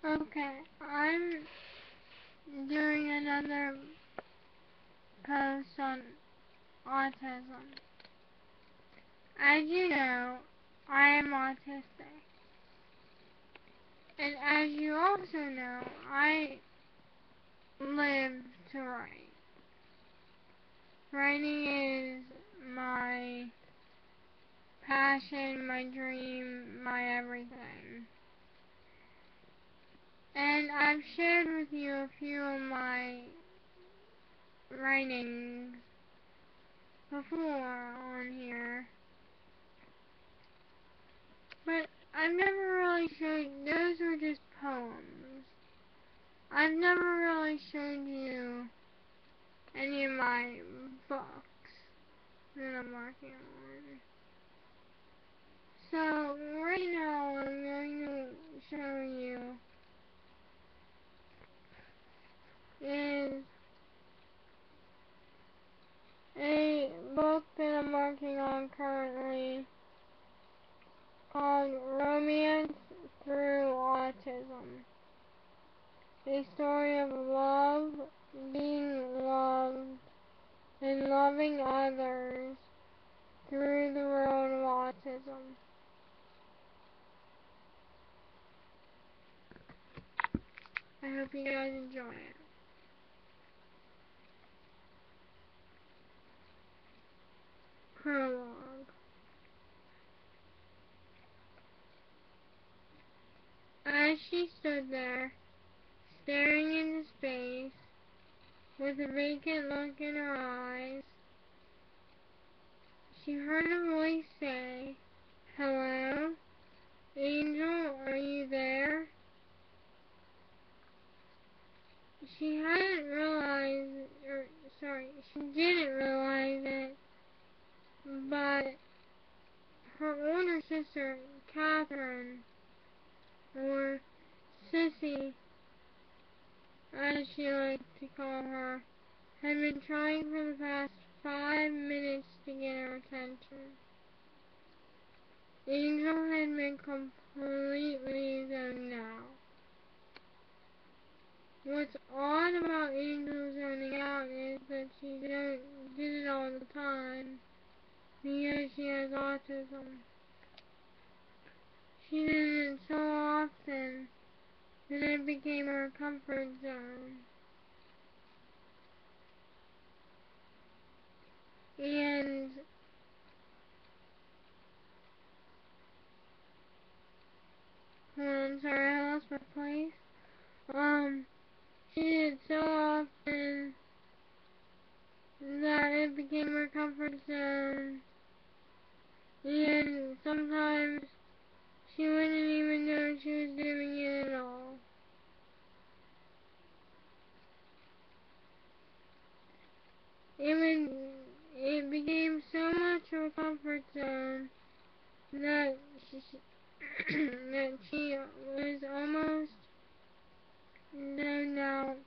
Okay, I'm doing another post on autism. As you know, I am autistic. And as you also know, I live to write. Writing is my passion, my dream, my everything. And I've shared with you a few of my writings before on here. But I've never really showed, those were just poems. I've never really showed you any of my books that I'm working on. So, right now I'm going to show you is a book that I'm working on currently called Romance Through Autism. A story of love, being loved, and loving others through the world of autism. I hope you guys enjoy it. Prologue. As she stood there, staring into space, with a vacant look in her eyes, she heard a voice say, "Hello? Angel, are you there?" She hadn't realized, she didn't realize it, but her older sister, Catherine, or Sissy, as she liked to call her, had been trying for the past 5 minutes to get her attention. Angel had been completely zoned out. What's odd about Angel zoning out is that she did it all the time because she has autism. She did it so often that it became her comfort zone. And I'm sorry, I lost my place. She did it so often that it became her comfort zone. And sometimes she wouldn't even know she was doing it at all. It became so much of a comfort zone that that she was almost zoned out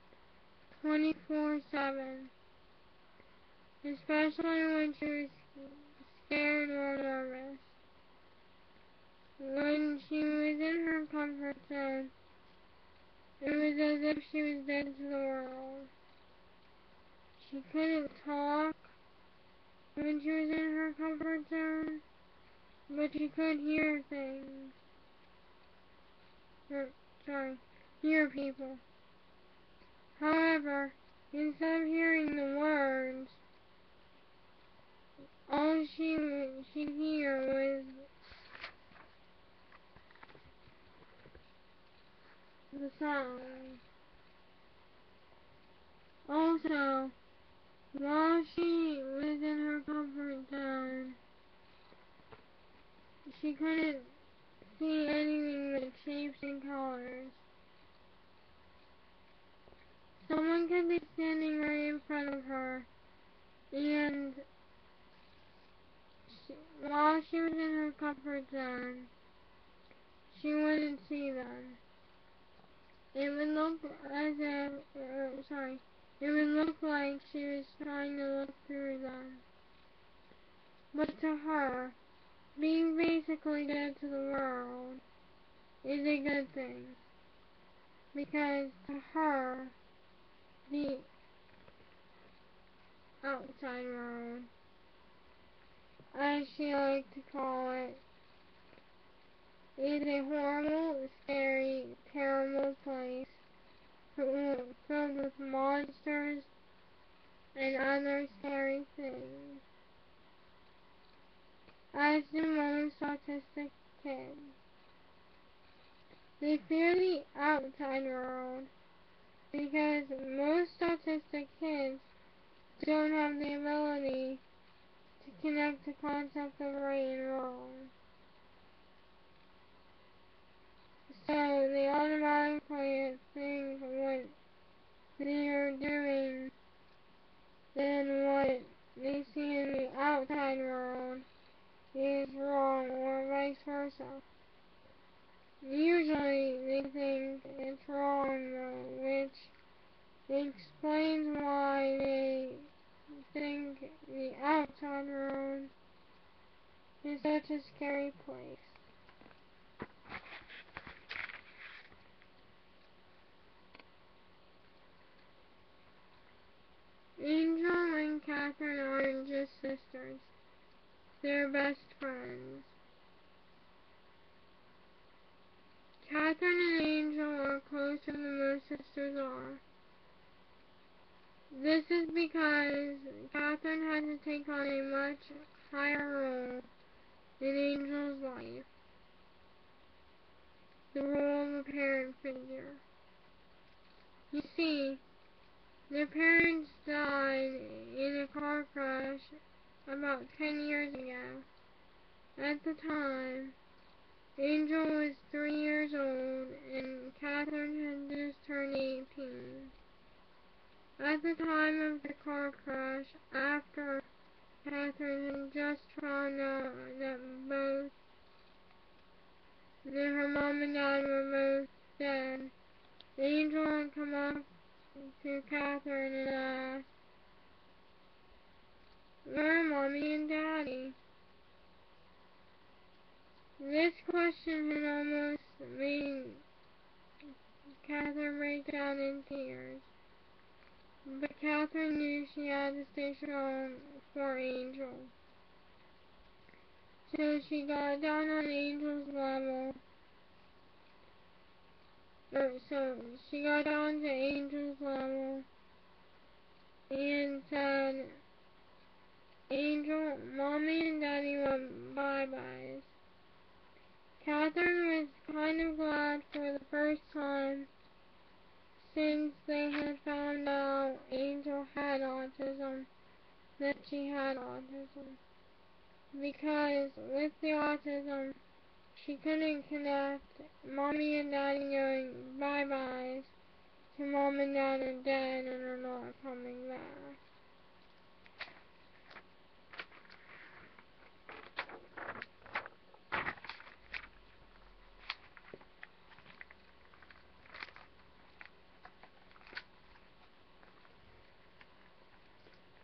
24/7, especially when she was scared or nervous. When she was in her comfort zone, it was as if she was dead to the world. She couldn't talk when she was in her comfort zone, but she could hear things. Hear people. However, instead of hearing the words, all she'd hear was the sound. Also, while she was in her comfort zone, she couldn't see anything but shapes and colors. Someone could be standing right in front of her, and while she was in her comfort zone, she wouldn't see them. It would look as if, it would look like she was trying to look through them. But to her, being basically dead to the world is a good thing. because to her, the outside world, as she liked to call it, is a horrible, scary, terrible place filled with monsters and other scary things. As do most autistic kids. They fear the outside world because most autistic kids don't have the ability to connect the concept of right and wrong. So they automatically think what they are doing than what they see in the outside world is wrong, or vice versa. Usually they think it's wrong though, which explains why they think the outside world is such a scary place. Angel and Catherine aren't just sisters, they're best friends. Catherine and Angel are closer than most sisters are. This is because Catherine had to take on a much higher role in Angel's life, the role of a parent figure. You see, their parents died in a car crash about 10 years ago. At the time, Angel was 3 years old and Catherine had just turned 18. At the time of the car crash, after Catherine had just found out that her mom and dad were both dead, Angel had come up to Catherine and asked, "Where are Mommy and Daddy?" This question had almost made Catherine break down in tears. But Catherine knew she had to stay strong for Angel. So she got down on Angel's level. So she got down to Angel's level and said, "Angel, Mommy and Daddy went bye-byes." Catherine was kind of glad for the first time since they had found out Angel had autism, that she had autism. Because with the autism, she couldn't connect Mommy and Daddy going bye-byes to Mom and Dad are dead and are not coming back.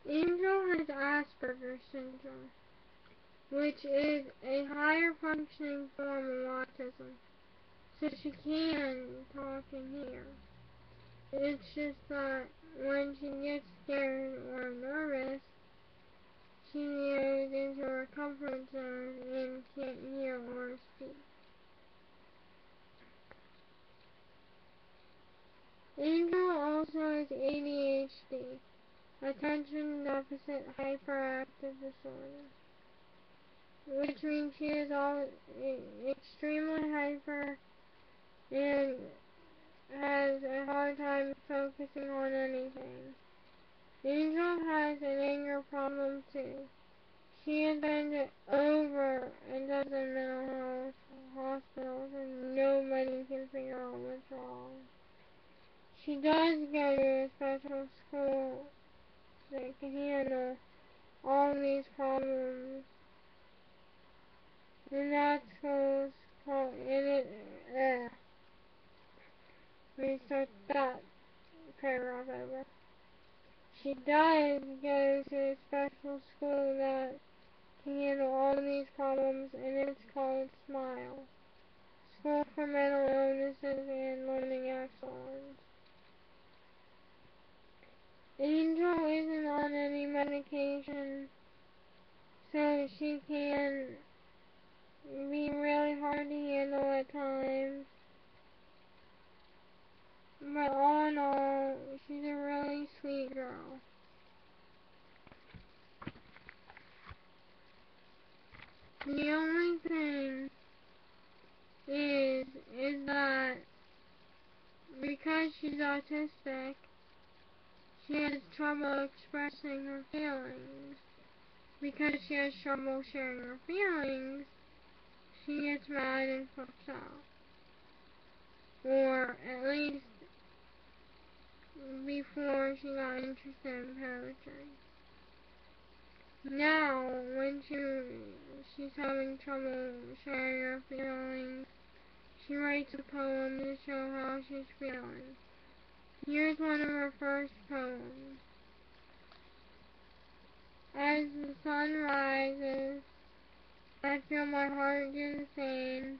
Angel has Asperger's syndrome, which is a higher functioning form of autism, so she can talk and hear. It's just that when she gets scared or nervous, she goes into her comfort zone and can't hear or speak. Angel also has ADHD, Attention Deficit Hyperactive Disorder, which means she is extremely hyper and has a hard time focusing on anything. Angel has an anger problem too. She has been to over a dozen mental health hospitals and nobody can figure out what's wrong. She does go to a special school that can handle all these problems, and that school's called, let me start that paragraph over. She does go to a special school that can handle all these problems, and it's called Smile School for Mental Illnesses and Learning Excellence. Angel isn't on any medication, so she can be really hard to handle at times. But all in all, she's a really sweet girl. The only thing is that because she's autistic, she has trouble expressing her feelings. Because she has trouble sharing her feelings, she gets mad and flips out. Or at least before she got interested in poetry. Now, when she's having trouble sharing her feelings, she writes a poem to show how she's feeling. Here's one of her first poems. As the sun rises, I feel my heart do the same.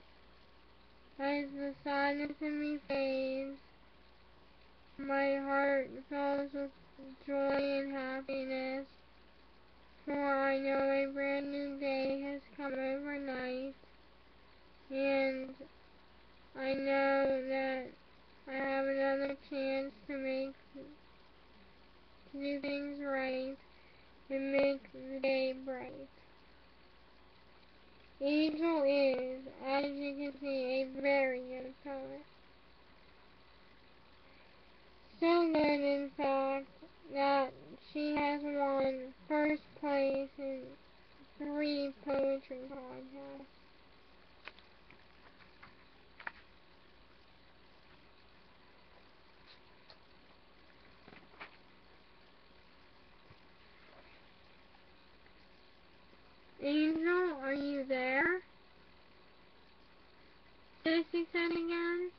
As the sadness in me fades, my heart fills with joy and happiness. For I know a brand new day has come overnight, and I know that I have another chance to do things right and make the day bright. Angel is, as you can see, a very good poet. So good, in fact, that she has won first place in 3 poetry contests. Angel, are you there? Sissy said again.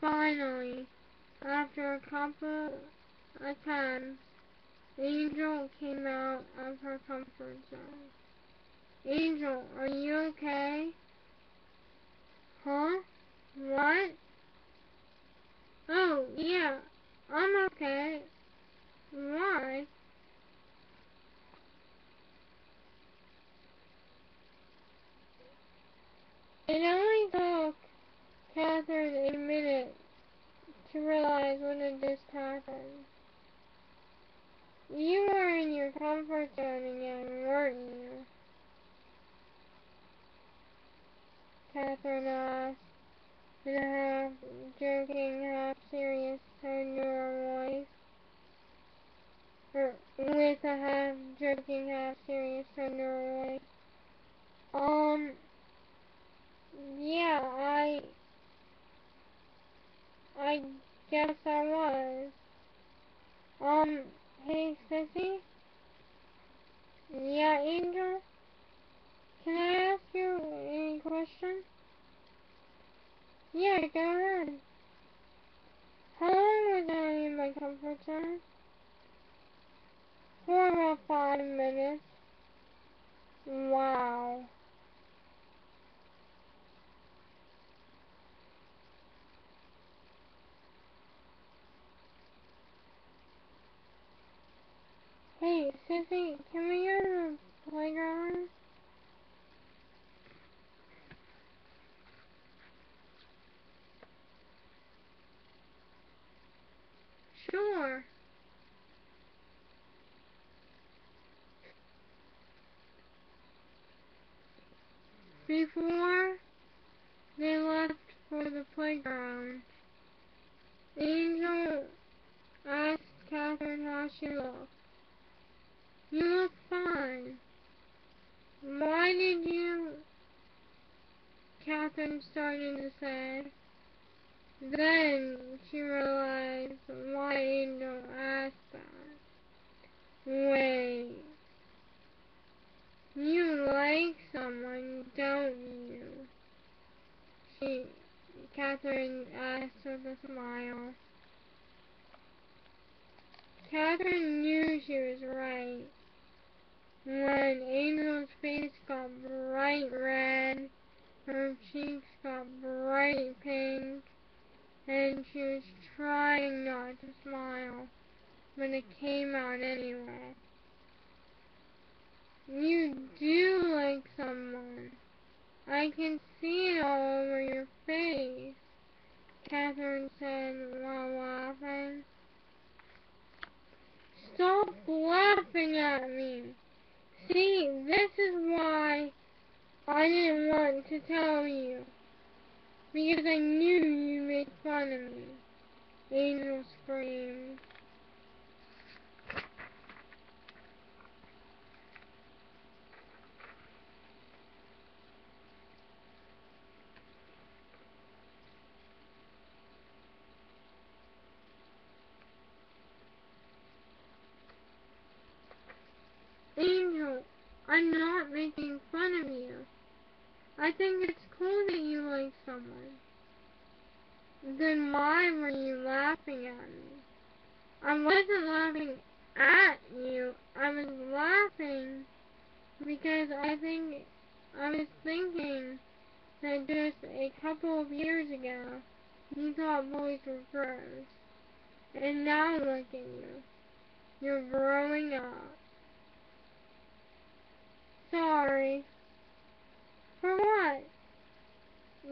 Finally, after a couple attempts, Angel came out of her comfort zone. Angel, are you okay? Huh? What? Oh, yeah, I'm okay. Why? It only took Catherine a minute to realize what had just happened. You were in your comfort zone again, weren't you? Catherine asked, in a half-joking, half-serious tone to her voice. With a half-joking, half-serious tone to her voice. Yeah, I guess I was. Hey, Sissy? Yeah, Angel? Can I ask you a question? Yeah, go ahead. How long was I in my comfort zone? For about 5 minutes. Wow. Hey, Sissy, can we go to the playground? Sure. Before they left for the playground, Angel asked Catherine how she looked. You look fine. Why did you... Catherine started to say. Then she realized why Angel asked that. Wait. You like someone, don't you? Catherine asked with a smile. Catherine knew she was right. When Angel's face got bright red Her cheeks got bright pink, and she was trying not to smile, but it came out anyway. You do like someone. I can see it all over your face, Catherine said while laughing. Stop laughing at me. See, this is why I didn't want to tell you. Because I knew you'd make fun of me. Angel screamed. Angel, I'm not making fun of you. I think it's cool that you like someone. Then why were you laughing at me? I wasn't laughing at you. I was laughing because I was thinking that just a couple of years ago, you thought boys were gross. And now look at you. You're growing up. Sorry. For what?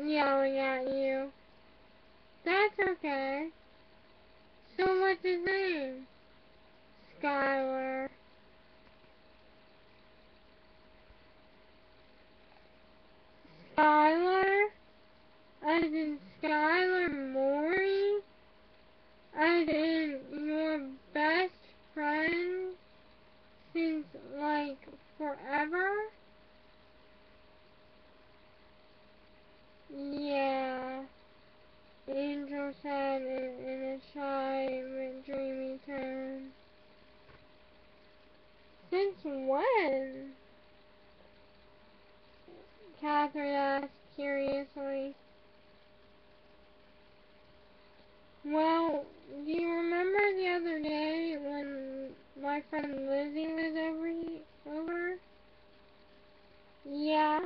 Yelling at you. That's okay. So what's his name? Skylar. Skylar? As in Skylar Morey? As in your best friend since, like, forever? Yeah, Angel said in a shy but dreamy tone. Since when? Catherine asked curiously. Well, do you remember the other day when my friend Lizzie was over? Yeah.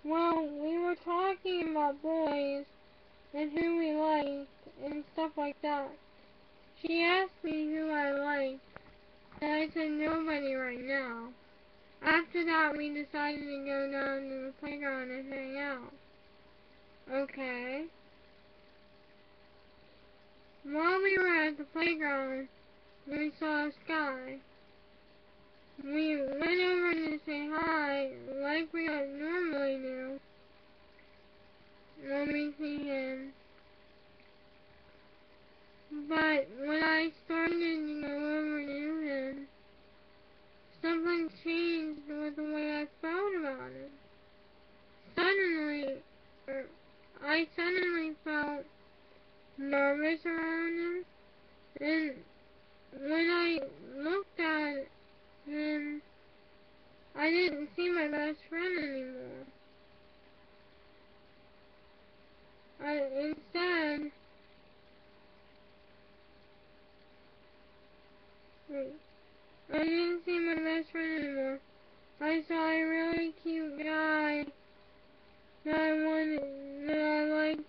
Well, we were talking about boys and who we liked and stuff like that. She asked me who I liked, and I said nobody right now. After that, we decided to go down to the playground and hang out. Okay. While we were at the playground, we saw Sky. We went over to say hi, like we normally do, when we see him. But when I started to go over to him, something changed with the way I felt about him. Suddenly, I suddenly felt nervous around him, and when I looked at him, I didn't see my best friend anymore. Instead, I didn't see my best friend anymore. I saw a really cute guy that I liked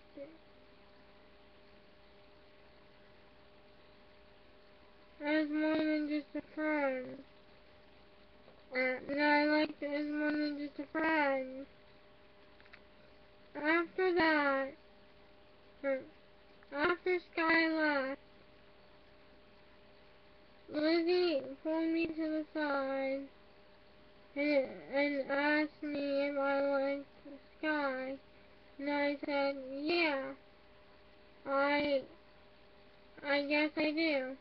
as more than just a friend. That I liked as more than just a friend. After that, after Sky left, Lizzie pulled me to the side and asked me if I liked Sky. And I said, yeah, I guess I do.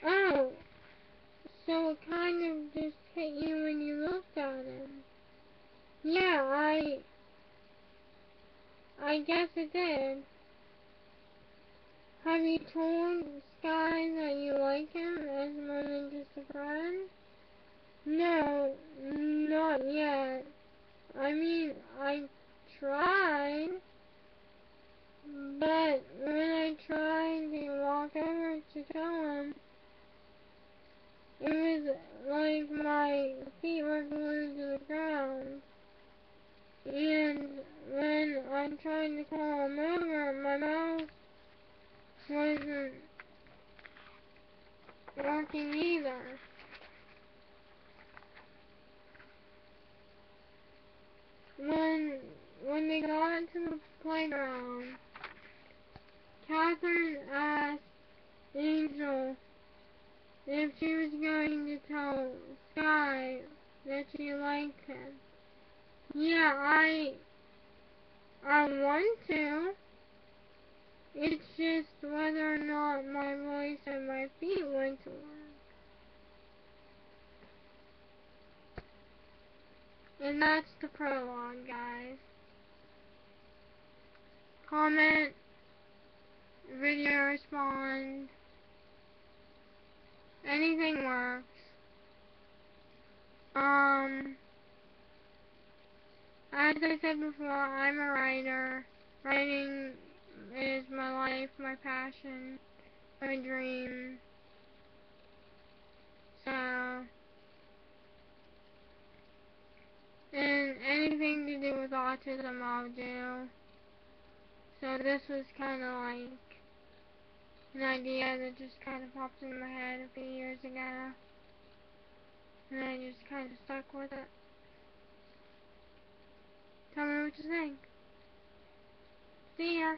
Oh, so it kind of just hit you when you looked at him. Yeah, I guess it did. Have you told Sky that you like him as more than just a friend? No, not yet. I mean, I tried, but when I tried to walk over to tell him, it was like my feet were glued to the ground. And when I'm trying to call him over, my mouth wasn't working either. When they got to the playground, Catherine asked Angel if she was going to tell Sky that she liked him. Yeah, I want to. It's just whether or not my voice and my feet want to work. And that's the prologue, guys. Comment, video respond, anything works. As I said before, I'm a writer. Writing is my life, my passion, my dream. So, and anything to do with autism I'll do. So this was kind of like an idea that just kind of popped into my head a few years ago. And I just kind of stuck with it. Tell me what you think. See ya.